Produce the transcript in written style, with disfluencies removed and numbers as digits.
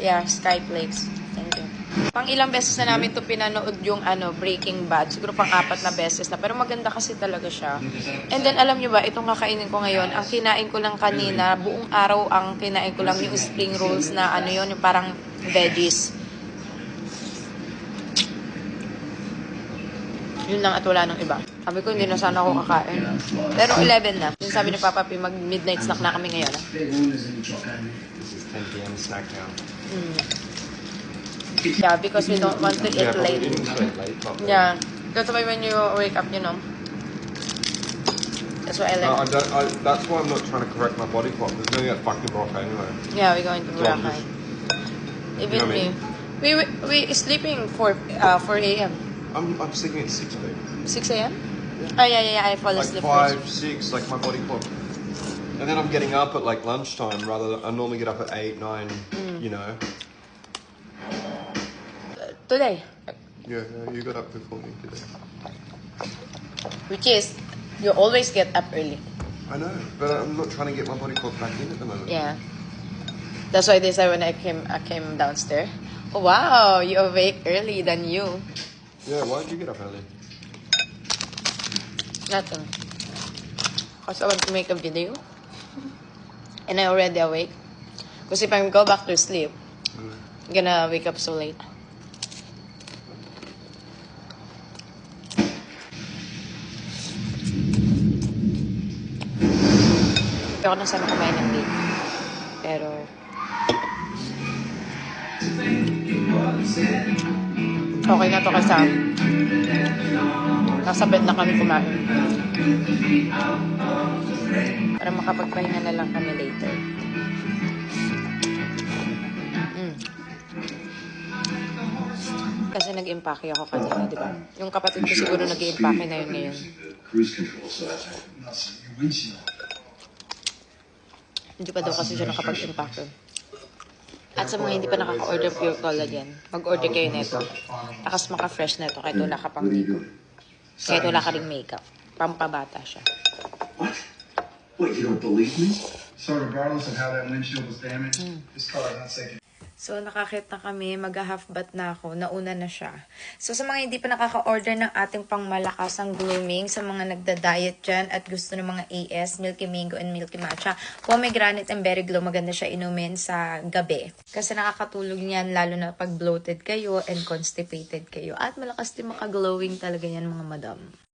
Yeah, Skyflakes. Thank you. Pang ilang beses na namin to pinanood yung Breaking Bad. Siguro pang 4 na beses na. Pero maganda kasi talaga siya. And then alam nyo ba, itong kakainin ko ngayon, ang kinain ko lang kanina, buong araw ang kinain ko lang yung spring rolls na yun, yung parang veggies. Yun lang at wala nang iba. Sabi ko, hindi na sana ako kakain. Pero 11 na. Yung sabi ni Papa P, mag-midnight snack na kami ngayon. This is 10 p.m. snack now. Yeah, because we don't want to eat Yeah, but we late. didn't eat late. But Yeah. That's why when you wake up, that's why I No, like. that's why I'm not trying to correct my body clock. There's no get fucking rock anyway. Yeah, we're going to So I'm Boracay. Even You know what I we sleeping 4 a.m. I'm sleeping at 6, babe. 6 a.m. Oh yeah, I fall Like asleep 5, first. 6, like my body clock. And then I'm getting up at like lunchtime rather than I normally get up at 8, 9, you know. Today, Yeah, you got up before me today. which is you always get up early. I know, but I'm not trying to get my body clock back in at the moment. Yeah, that's why they said when I came downstairs. Oh, wow, you awake early than you. Yeah, why did you get up early? Nothing. Because I want to make a video. And I already awake. Because if I go back to sleep, I'm gonna wake up so late. Pero ako na sana kumain ng late. Pero okay na to kasi nasa bed na kami kumain. Para makapagpahinga na lang kami later. Kasi nag-impake ako kanina, di ba? Yung kapatid ko siguro nag-impake na yun ngayon. Hindi pa daw kasi siya nakapag-impake. At sa mga hindi pa nakaka-order pure collagen, mag-order kayo nito. Takas maka-fresh na ito kahit wala ka pang ligo. Kahit wala ka ring makeup. Pampabata siya. What? Wait, you don't believe me? So regardless of how that windshield was damaged, this car is not safe. So, nakakit na kami. Mag-half bath na ako. Nauna na siya. So, sa mga hindi pa nakaka-order ng ating pangmalakasang grooming, sa mga nagda-diet dyan at gusto ng mga AS, Milky Mango and Milky Matcha, Pomegranate and Berry Glow, maganda siya inumin sa gabi. Kasi nakakatulog niyan, lalo na pag bloated kayo and constipated kayo. At malakas din maka-glowing talaga yan, mga madam.